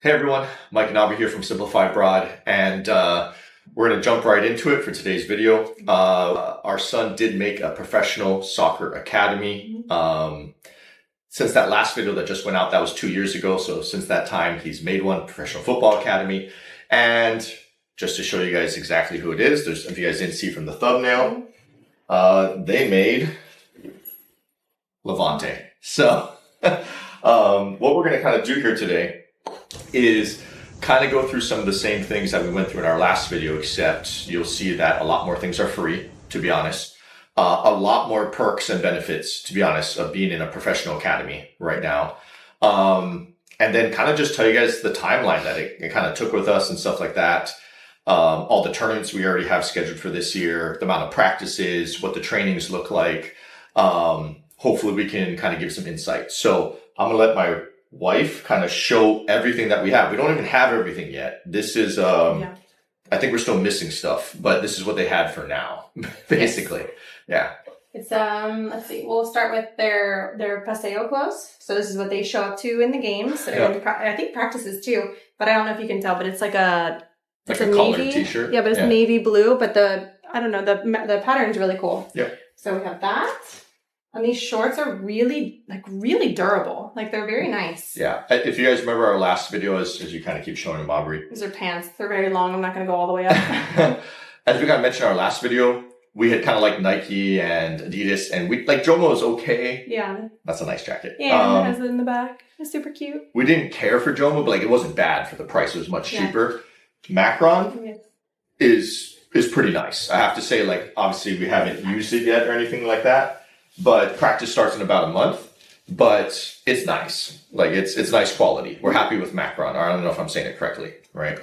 Hey everyone, Mike and Aubrey here from Simplify Broad, and we're going to jump right into it for today's video. Our son did make a professional soccer academy. Since that last video that just went out, that was 2 years ago. So since that time, he's made one, professional football academy. And just to show you guys exactly who it is, if you guys didn't see from the thumbnail, they made Levante. So what we're going to kind of do here today is kind of go through some of the same things that we went through in our last video, except you'll see that a lot more things are free, to be honest. A lot more perks and benefits, to be honest, of being in a professional academy right now. And then kind of just tell you guys the timeline that it kind of took with us and stuff like that. All the tournaments we already have scheduled for this year, the amount of practices, what the trainings look like. Hopefully we can kind of give some insight. So I'm going to let my wife kind of show everything that we have. We don't even have everything yet. This is, I think we're still missing stuff, but this is what they had for now, basically. Yes. Yeah. It's, let's see, we'll start with their paseo clothes. So this is what they show up to in the games. And I think practices too, but I don't know if you can tell, but it's like a collared navy t-shirt. Yeah, but it's navy blue, but the pattern's really cool. Yeah. So we have that. And these shorts are really durable. Like, they're very nice. Yeah. If you guys remember our last video, as you kind of keep showing them, Aubrey. These are pants. They're very long. I'm not going to go all the way up. As we kind of mentioned in our last video, we had kind of like Nike and Adidas, and we like Jomo is okay. Yeah. That's a nice jacket. Yeah, and it has it in the back. It's super cute. We didn't care for Jomo, but like it wasn't bad for the price. It was much cheaper. Macron is pretty nice. I have to say, like, obviously we haven't used it yet or anything like that. But practice starts in about a month, but it's nice. Like it's nice quality. We're happy with Macron. I don't know if I'm saying it correctly, right?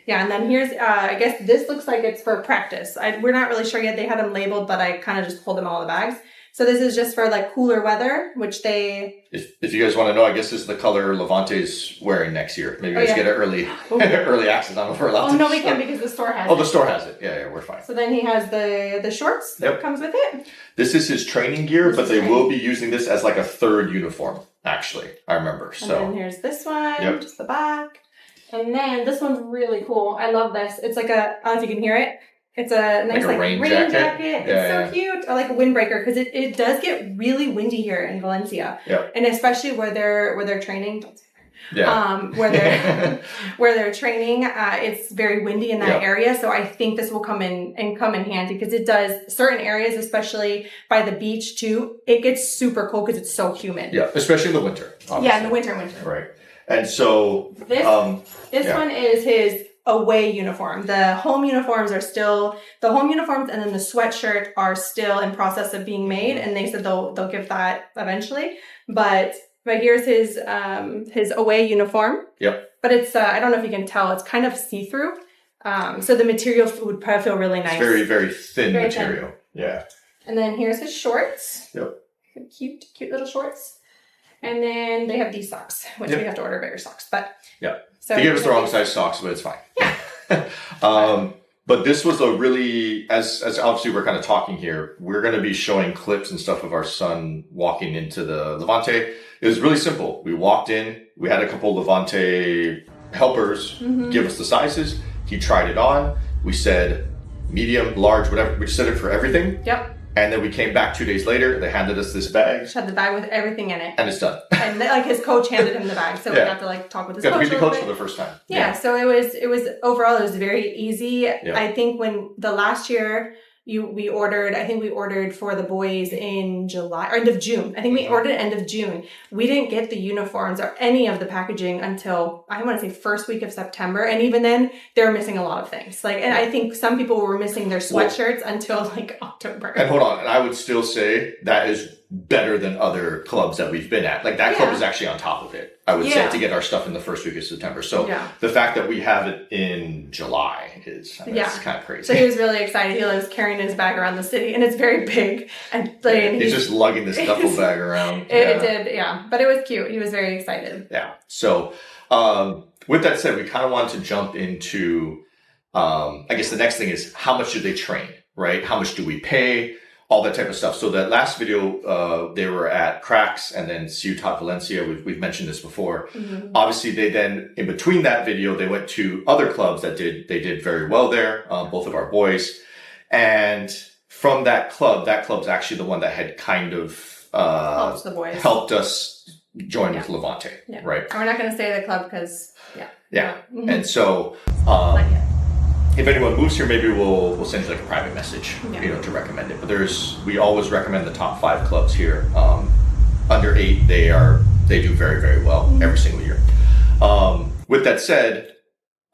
Yeah, and then here's, I guess this looks like it's for practice. We're not really sure yet. They had them labeled, but I kind of just pulled them all in the bags. So this is just for like cooler weather, which they... If you guys want to know, I guess this is the color Levante's wearing next year. Maybe you guys get an early access. I don't know if we're allowed to. Oh, no, we can because the store has it. Oh, the store has it. Yeah, we're fine. So then he has the shorts that comes with it. This is his training gear, but they will be using this as like a third uniform, actually. I remember. So. And then here's this one, just the back. And then this one's really cool. I love this. It's like I don't know if you can hear it. It's a nice like rain jacket. It's so cute. I like a windbreaker because it does get really windy here in Valencia. Yeah. And especially where they're training. Where they're training, it's very windy in that area. So I think this will come in handy because it does certain areas, especially by the beach too. It gets super cold because it's so humid. Yeah, especially in the winter. Obviously. Yeah, in the winter. Right. And so this one is his away uniform. The home uniforms and then the sweatshirt are still in process of being made, and they said they'll give that eventually. But here's his away uniform. Yep. But it's I don't know if you can tell, it's kind of see-through. So the material would probably feel really nice. It's very, very thin material. Thin. Yeah. And then here's his shorts. Yep. Cute little shorts. And then they have these socks, which we have to order bigger socks. But so they gave us the wrong size socks, but it's fine. Yeah. But this was a really, as obviously we're kind of talking here, we're going to be showing clips and stuff of our son walking into the Levante. It was really simple. We walked in, we had a couple Levante helpers give us the sizes. He tried it on. We said medium, large, whatever. We said it for everything. Yep. And then we came back 2 days later. They handed us this bag. Had the bag with everything in it. And it's done. And like his coach handed him the bag, so we got to like talk with his coach. Got to meet the coach for the first time. Yeah. So it was overall it was very easy. Yeah. I think when the last year we ordered for the boys in July or end of June. I think we ordered end of June. We didn't get the uniforms or any of the packaging until I want to say first week of September, and even then they were missing a lot of things. Like, and I think some people were missing their sweatshirts until like October. And hold on, and I would still say that is better than other clubs that we've been at. Like that club is actually on top of it, I would say, to get our stuff in the first week of September. So the fact that we have it in July is it's kind of crazy. So he was really excited. He was carrying his bag around the city, and it's very big. And he's just lugging this duffel bag around. It did, but it was cute. He was very excited. Yeah. So with that said, we kind of wanted to jump into, I guess the next thing is how much do they train, right? How much do we pay? all that type of stuff. So that last video, they were at Cracks and then Ciutat Valencia. We've mentioned this before. Obviously, they then, in between that video, they went to other clubs they did very well there, both of our boys. And from that club's actually the one that had kind of helped us join with Levante, right? And we're not going to say the club because, And so, if anyone moves here, maybe we'll send you like a private message, to recommend it. But we always recommend the top 5 clubs here. Under 8, they do very, very well every single year. With that said,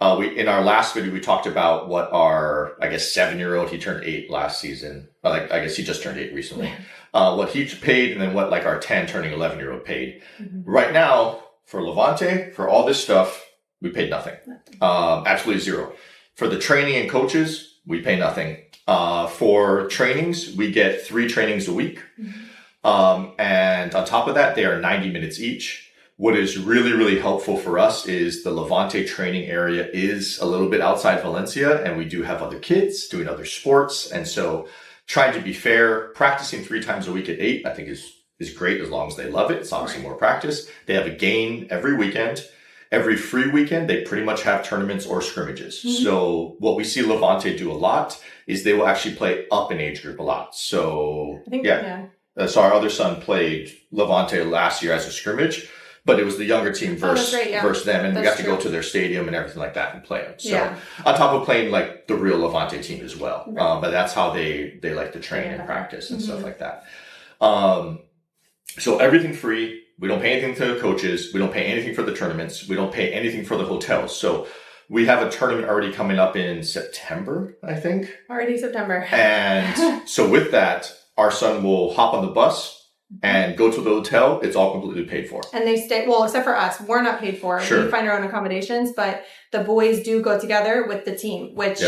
in our last video, we talked about what our, 7-year-old, he turned 8 last season. I guess he just turned 8 recently. What he paid, and then what like our 10 turning 11-year-old paid. Right now, for Levante, for all this stuff, we paid nothing. Absolutely zero. For the training and coaches, we pay nothing. For trainings, we get 3 trainings a week. And on top of that, they are 90 minutes each. What is really, really helpful for us is the Levante training area is a little bit outside Valencia, and we do have other kids doing other sports. And so trying to be fair, practicing 3 times a week at 8, I think is great as long as they love it. It's obviously more practice. They have a game every weekend. Every free weekend, they pretty much have tournaments or scrimmages. So what we see Levante do a lot is they will actually play up in age group a lot. So so our other son played Levante last year as a scrimmage, but it was the younger team versus them, and we got to go to their stadium and everything like that and play them. So on top of playing like the real Levante team as well, but that's how they like to train and practice and stuff like that. So everything free. We don't pay anything to the coaches. We don't pay anything for the tournaments. We don't pay anything for the hotels. So we have a tournament already coming up in September, I think. Already September. And so with that, our son will hop on the bus and go to the hotel. It's all completely paid for. And they stay, well, except for us, we're not paid for. Sure. We find our own accommodations, but the boys do go together with the team, which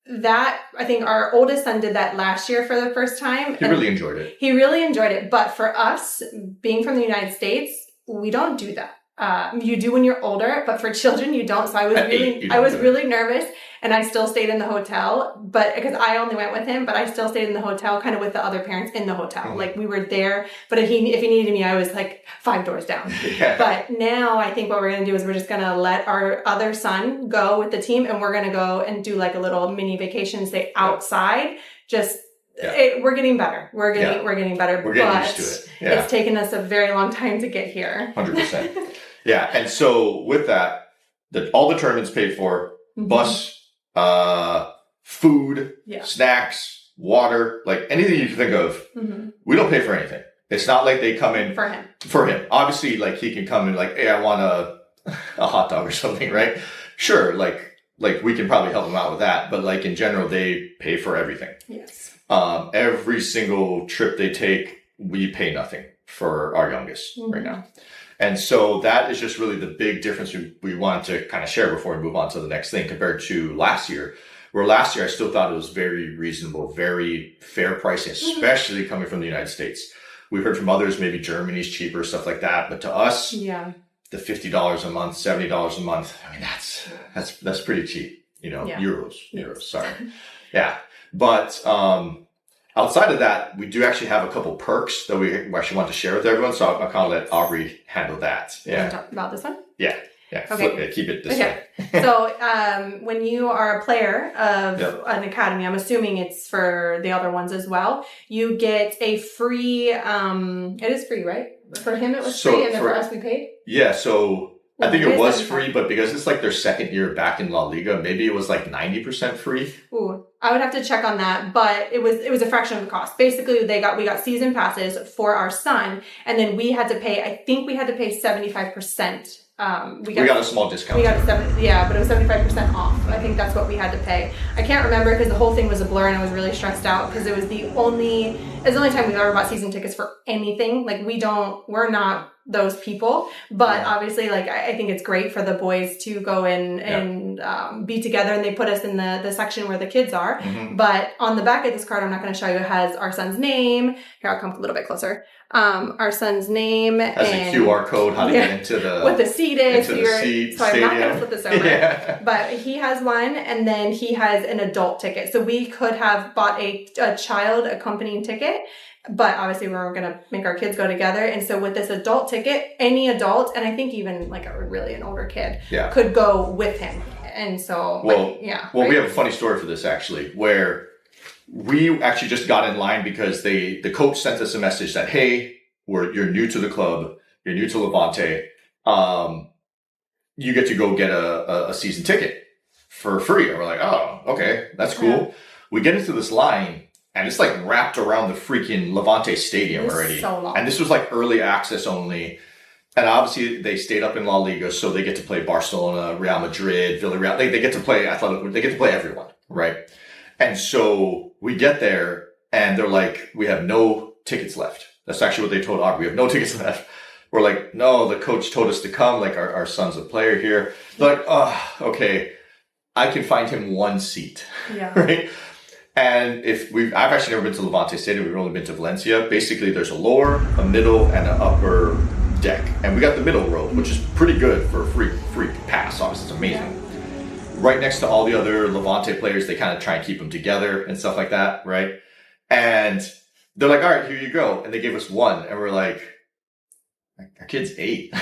that, I think our oldest son did that last year for the first time. He really enjoyed it. He really enjoyed it. But for us, being from the United States, we don't do that. You do when you're older, but for children, you don't. So I was really nervous, and I still stayed in the hotel, but because I only went with him, but I still stayed in the hotel kind of with the other parents in the hotel. Like we were there, but if he needed me, I was like 5 doors down. But now I think what we're going to do is we're just going to let our other son go with the team, and we're going to go and do like a little mini vacation, stay outside, we're getting better. We're getting better. We're getting used to it. It's taken us a very long time to get here. 100%. Yeah. And so with that, all the tournaments paid for, bus, food, snacks, water, like anything you can think of. We don't pay for anything. It's not like they come in for him. Obviously, like he can come in like, hey, I want a hot dog or something, right? Sure. Like we can probably help him out with that. But like in general, they pay for everything. Yes. Every single trip they take, we pay nothing for our youngest right now. And so that is just really the big difference we wanted to kind of share before we move on to the next thing compared to last year, where last year I still thought it was very reasonable, very fair pricing, especially coming from the United States. We've heard from others, maybe Germany's cheaper, stuff like that. But to us, the $50 a month, $70 a month, I mean, that's pretty cheap, euros, sorry. But, outside of that, we do actually have a couple perks that we actually want to share with everyone. So I'll kind of let Aubrey handle that. You want to talk about this one? Yeah. Okay. Keep it this way. So when you are a player of an academy, I'm assuming it's for the other ones as well, you get a free, it is free, right? For him it was free, and then for us we paid? Yeah, so I think it was free, but because it's like their second year back in La Liga, maybe it was like 90% free. Ooh, I would have to check on that, but it was a fraction of the cost. Basically, we got season passes for our son, and then we had to pay. I think we had to pay 75%. We got a small discount. We got but it was 75% off. I think that's what we had to pay. I can't remember because the whole thing was a blur, and I was really stressed out because it was the only time we've ever bought season tickets for anything. Like we're not those people. But obviously, like, I think it's great for the boys to go in and be together, and they put us in the section where the kids are. But on the back of this card, I'm not going to show you, it has our son's name. Here, I'll come a little bit closer. Our son's name. Has a QR code, how to get into the... What the seat is. Into the seat, so I'm not going to flip this over. Yeah. But he has one, and then he has an adult ticket. So we could have bought a child accompanying ticket, but obviously we were going to make our kids go together. And so with this adult ticket, any adult, and I think even like an older kid, could go with him. And so, we have a funny story for this actually, where we actually just got in line because the coach sent us a message that, hey, you're new to the club, you're new to Levante, you get to go get a season ticket for free. And we're like, oh, okay, that's cool. Yeah. We get into this line, and it's like wrapped around the freaking Levante stadium already. So long. And this was like early access only. And obviously they stayed up in La Liga, so they get to play Barcelona, Real Madrid, Villarreal. They get to play athletic. They get to play everyone, right? And so we get there, and they're like, we have no tickets left. That's actually what they told Aubrey. We have no tickets left. We're like, no, the coach told us to come. Like, our son's a player here. They're like, oh, okay, I can find him one seat. Yeah. Right? And I've actually never been to Levante Stadium. We've only been to Valencia. Basically, there's a lower, a middle, and an upper deck. And we got the middle row, which is pretty good for a free pass. Obviously, it's amazing. Yeah. Right next to all the other Levante players, they kind of try and keep them together and stuff like that, right? And they're like, all right, here you go. And they gave us one. And we're like, our kid's 8.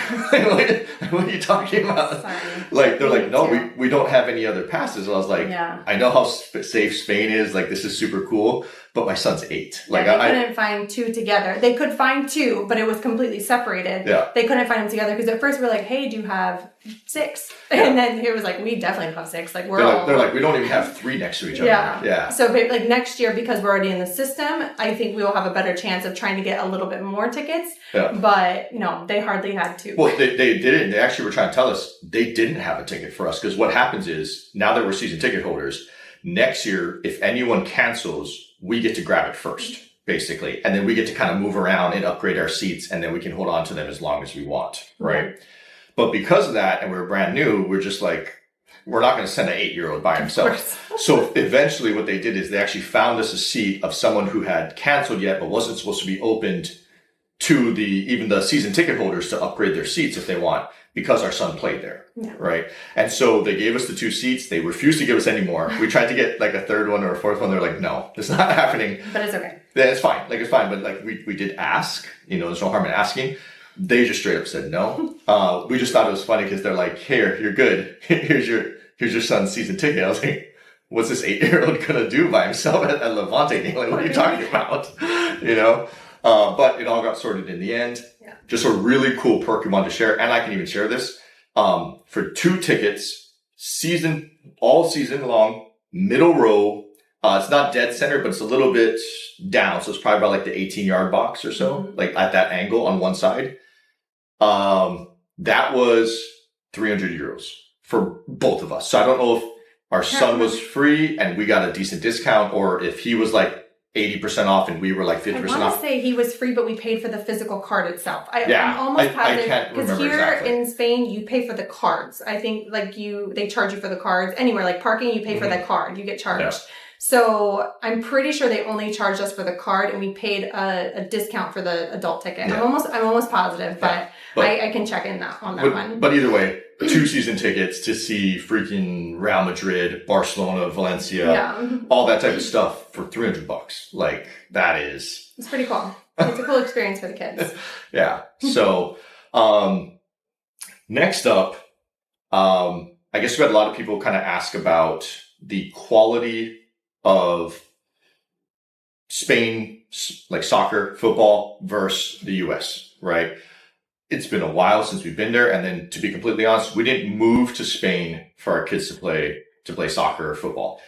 What are you talking about? Sorry. Like, they're like, no, we don't have any other passes. And I was like, I know how safe Spain is. Like, this is super cool. But my son's 8. Like, they couldn't find 2 together. They could find 2, but it was completely separated. Yeah. They couldn't find them together because at first we're like, hey, do you have 6? Yeah. And then it was like, we definitely don't have 6. Like, they're like, we don't even have 3 next to each other. Yeah. So like next year, because we're already in the system, I think we will have a better chance of trying to get a little bit more tickets. Yeah. But no, they hardly had 2. Well, they didn't. They actually were trying to tell us they didn't have a ticket for us, because what happens is, now that we're season ticket holders, next year, if anyone cancels, we get to grab it first, basically. And then we get to kind of move around and upgrade our seats, and then we can hold on to them as long as we want, right? Mm-hmm. But because of that, and we're brand new, we're just like, we're not going to send an 8-year-old by himself. So eventually what they did is they actually found us a seat of someone who had canceled yet, but wasn't supposed to be opened to even the season ticket holders to upgrade their seats if they want, because our son played there, right? And so they gave us the 2 seats. They refused to give us any more. We tried to get like a 3rd one or a 4th one. They're like, no, it's not happening. But it's okay. Yeah, it's fine. Like, it's fine. But like, we did ask, there's no harm in asking. They just straight up said no. We just thought it was funny because they're like, here, you're good. Here's your son's season ticket. I was like, what's this 8-year-old going to do by himself at Levante game? Like, what are you talking about? But it all got sorted in the end. Yeah. Just a really cool perk we wanted to share. And I can even share this. For 2 tickets, all season long, middle row. It's not dead center, but it's a little bit down. So it's probably about like the 18-yard box or so, like at that angle on one side. That was 300 euros for both of us. So I don't know if our son was free and we got a decent discount, or if he was like 80% off and we were like 50% off. I want to say he was free, but we paid for the physical card itself. I'm almost positive. I can't remember here exactly. In Spain, you pay for the cards. I think like they charge you for the cards. Anywhere, like parking, you pay for the card. You get charged. Yeah. So I'm pretty sure they only charged us for the card, and we paid a discount for the adult ticket. Yeah. I'm almost positive, but I can check in on that one. But either way, 2 season tickets to see freaking Real Madrid, Barcelona, Valencia, all that type of stuff for $300. Like, it's pretty cool. It's a cool experience for the kids. Yeah. So, next up, I guess we had a lot of people kind of ask about the quality of Spain, like soccer, football versus the US, right? It's been a while since we've been there. And then, to be completely honest, we didn't move to Spain for our kids to play soccer or football.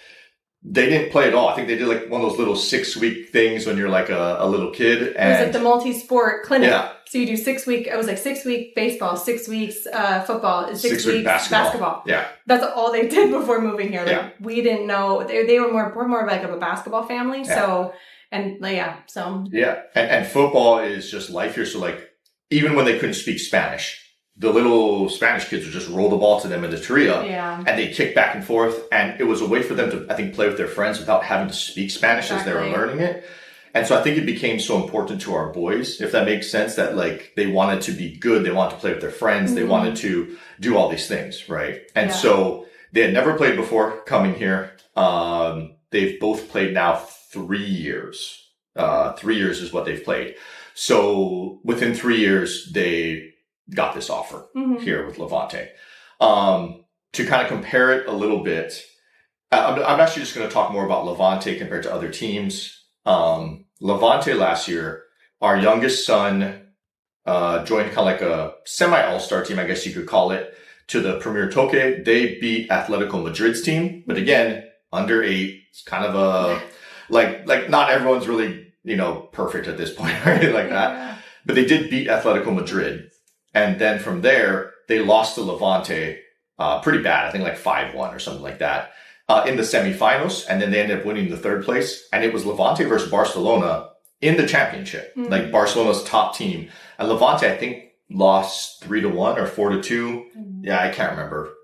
They didn't play at all. I think they did like one of those little 6-week things when you're like a little kid. And it was like the multi-sport clinic. Yeah. So you do 6 week. It was like 6 week baseball, 6 weeks football, 6 weeks basketball. Yeah. That's all they did before moving here. Like, we didn't know. They were more like of a basketball family. Yeah. So, and yeah. So. Yeah. And football is just life here. So like, even when they couldn't speak Spanish, the little Spanish kids would just roll the ball to them in the Torilla, and they kick back and forth. And it was a way for them to, I think, play with their friends without having to speak Spanish as they were learning it. And so I think it became so important to our boys, if that makes sense, that like they wanted to be good. They wanted to play with their friends. They wanted to do all these things, right? And so they had never played before coming here. They've both played now 3 years. 3 years is what they've played. So within 3 years, they got this offer here with Levante. To kind of compare it a little bit, I'm actually just going to talk more about Levante compared to other teams. Levante last year, our youngest son joined kind of like a semi-all-star team, I guess you could call it, to the Premier Toque. They beat Atletico Madrid's team, but again, under 8. It's kind of a like not everyone's really, perfect at this point, right? Like that. But they did beat Atletico Madrid. And then from there, they lost to Levante pretty bad. I think like 5-1 or something like that in the semifinals. And then they ended up winning the 3rd place. And it was Levante versus Barcelona in the championship, like Barcelona's top team. And Levante, I think, lost 3-1 or 4-2. Yeah, I can't remember.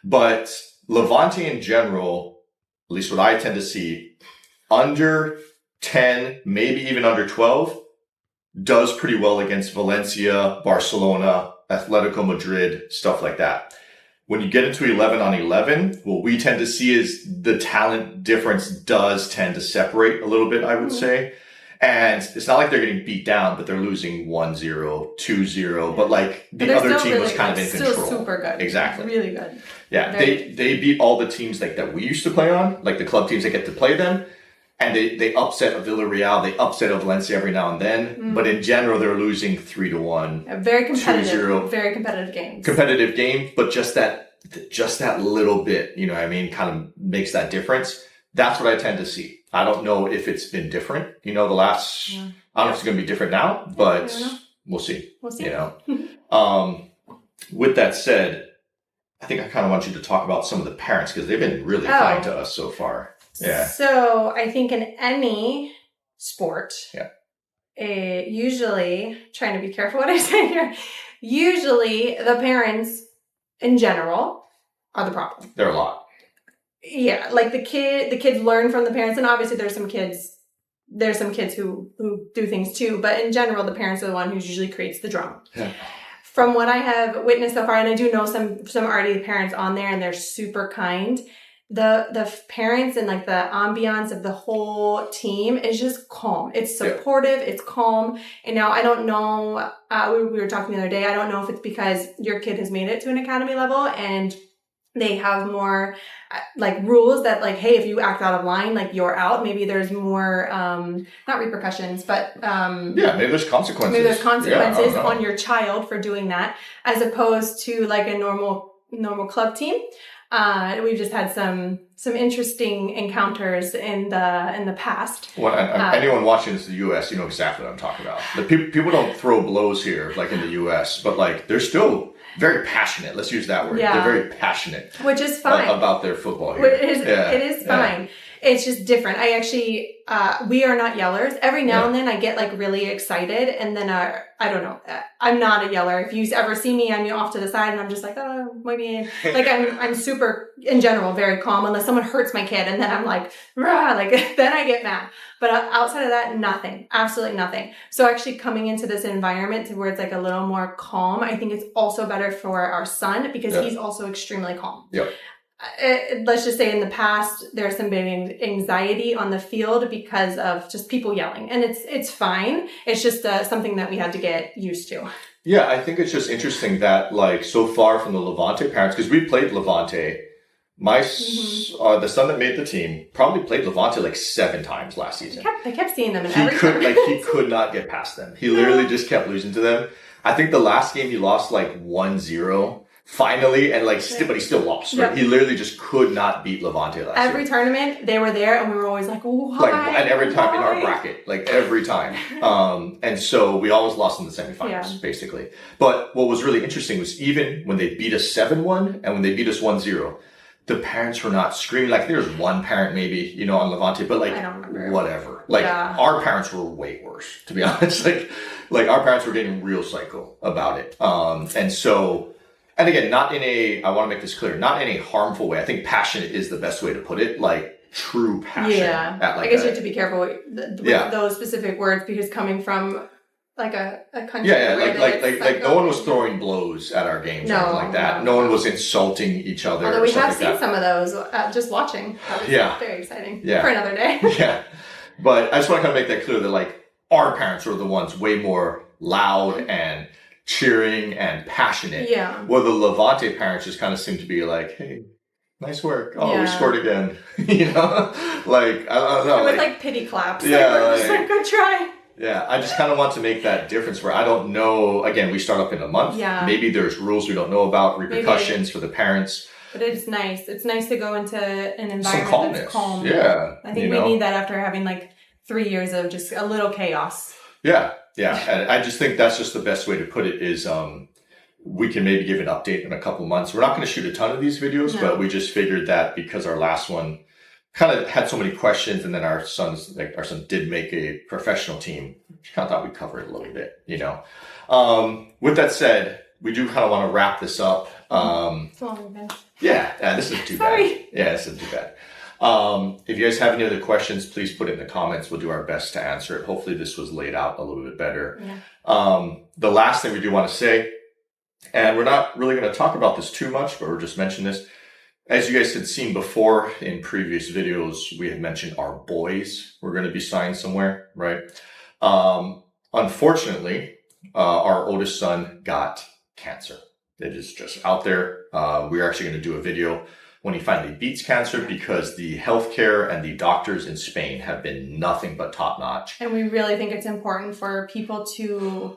But Levante in general, at least what I tend to see, under 10, maybe even under 12, does pretty well against Valencia, Barcelona, Atletico Madrid, stuff like that. When you get into 11 on 11, what we tend to see is the talent difference does tend to separate a little bit, I would say. And it's not like they're getting beat down, but they're losing 1-0, 2-0. But like the other team was kind of in control. Still super good. Exactly. Really good. Yeah. They beat all the teams like that we used to play on, like the club teams that get to play them. And they upset a Villarreal. They upset a Valencia every now and then. But in general, they're losing 3-1. Very competitive. 2-0. Very competitive games. Competitive game, but just that little bit, you know what I mean, kind of makes that difference. That's what I tend to see. I don't know if it's been different, the last, I don't know if it's going to be different now, but we'll see. We'll see. With that said, I think I kind of want you to talk about some of the parents because they've been really kind to us so far. Yeah. So I think in any sport, usually, trying to be careful what I say here, usually the parents in general are the problem. There are a lot. Yeah, like the kids learn from the parents, and obviously there's some kids who do things too, but in general, the parents are the one who usually creates the drama. Yeah. From what I have witnessed so far, and I do know some already parents on there, and they're super kind. The parents and like the ambiance of the whole team is just calm. It's supportive. It's calm. And now I don't know. We were talking the other day. I don't know if it's because your kid has made it to an academy level and they have more like rules that like, hey, if you act out of line, like you're out. Maybe there's more not repercussions, but maybe there's consequences. Maybe there's consequences on your child for doing that, as opposed to like a normal club team. We've just had some interesting encounters in the past. Well, anyone watching this in the U.S., you know exactly what I'm talking about. The people don't throw blows here like in the U.S., but like they're still very passionate. Let's use that word. Yeah. They're very passionate, which is fine about their football here. It is fine. It's just different. I actually, we are not yellers. Every now and then I get like really excited, and then I don't know. I'm not a yeller. If you ever see me, I'm off to the side and I'm just like, oh, maybe. Like I'm super, in general, very calm unless someone hurts my kid, and then I'm like, rah, like then I get mad. But outside of that, nothing, absolutely nothing. So actually coming into this environment to where it's like a little more calm, I think it's also better for our son because he's also extremely calm. Yep. Let's just say in the past, there's some big anxiety on the field because of just people yelling, and it's fine. It's just something that we had to get used to. Yeah, I think it's just interesting that like so far from the Levante parents, because we played Levante. My the son that made the team probably played Levante like 7 times last season. I kept seeing them in he could not get past them. He literally just kept losing to them. I think the last game he lost like 1-0. Finally, and like, but he still lost, right? Yep. He literally just could not beat Levante last year. Every tournament, they were there, and we were always like, why? And every time in our bracket, like every time. And so we always lost in the semifinals, basically. But what was really interesting was even when they beat us 7-1 and when they beat us 1-0, the parents were not screaming. Like there's one parent maybe, you know, on Levante, but like I don't remember. whatever. Like our parents were way worse, to be honest. Like our parents were getting real psycho about it. And so, and again, not in a, I want to make this clear, not in a harmful way. I think passionate is the best way to put it. Like true passion. Yeah. I guess you have to be careful with those specific words, because coming from like a country. Like no one was throwing blows at our games or anything like that. No one was insulting each other. Although we have seen some of those just watching. That was very exciting for another day. Yeah. But I just want to kind of make that clear that like our parents were the ones way more loud and cheering and passionate. Yeah. Well, the Levante parents just kind of seem to be like, hey, nice work. Oh, we scored again. You know? Like, I don't know. With like pity claps. Yeah. Like, just like, good try. Yeah, I just kind of want to make that difference where I don't know, again, we start up in a month. Yeah. Maybe there's rules we don't know about, repercussions for the parents. But it's nice. It's nice to go into an environment that's calm. Yeah. I think we need that after having like 3 years of just a little chaos. Yeah. Yeah. And I just think that's just the best way to put it is we can maybe give an update in a couple months. We're not going to shoot a ton of these videos, but we just figured that because our last one kind of had so many questions, and then our son did make a professional team. Kind of thought we'd cover it a little bit, you know. With that said, we do kind of want to wrap this up. It's long event. Yeah, this isn't too bad. Yeah, this isn't too bad. If you guys have any other questions, please put it in the comments. We'll do our best to answer it. Hopefully this was laid out a little bit better. Yeah. The last thing we do want to say, and we're not really going to talk about this too much, but we'll just mention this. As you guys had seen before in previous videos, we had mentioned our boys were going to be signed somewhere, right? Unfortunately, our oldest son got cancer. It is just out there. We're actually going to do a video when he finally beats cancer, because the healthcare and the doctors in Spain have been nothing but top notch. And we really think it's important for people to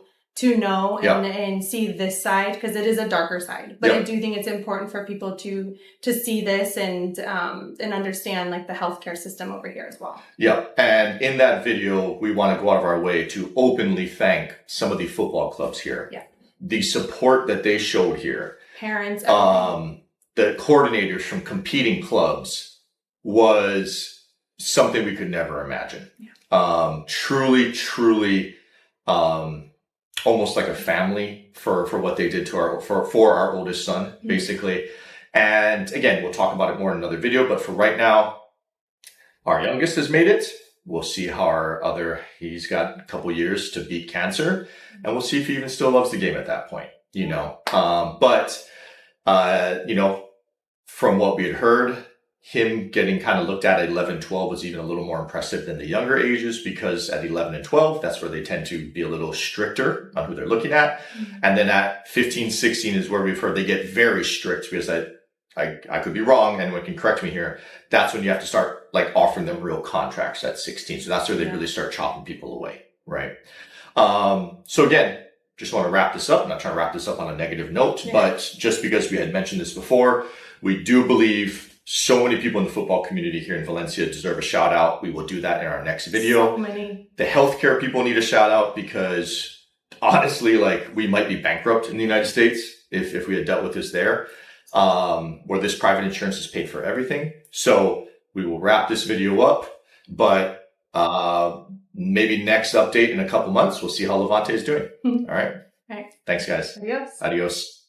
know and see this side, because it is a darker side. But I do think it's important for people to see this and understand like the healthcare system over here as well. Yeah. And in that video, we want to go out of our way to openly thank some of the football clubs here. Yeah. The support that they showed here. Parents. The coordinators from competing clubs was something we could never imagine. Yeah. Truly, almost like a family for what they did to for our oldest son, basically. And again, we'll talk about it more in another video, but for right now, our youngest has made it. We'll see how he's got a couple years to beat cancer, and we'll see if he even still loves the game at that point, you know. You know, from what we had heard, him getting kind of looked at 11, 12 was even a little more impressive than the younger ages, because at 11 and 12, that's where they tend to be a little stricter on who they're looking at. Mm-hmm. And then at 15, 16 is where we've heard they get very strict, because I could be wrong, anyone can correct me here. That's when you have to start like offering them real contracts at 16. So that's where they really start chopping people away, right? So again, just want to wrap this up. I'm not trying to wrap this up on a negative note, but just because we had mentioned this before, we do believe so many people in the football community here in Valencia deserve a shout out. We will do that in our next video. So many. The healthcare people need a shout out, because honestly, like we might be bankrupt in the United States if we had dealt with this there, where this private insurance is paid for everything. So we will wrap this video up, but maybe next update in a couple months, we'll see how Levante is doing. All right. All right. Thanks, guys. Adios. Adios.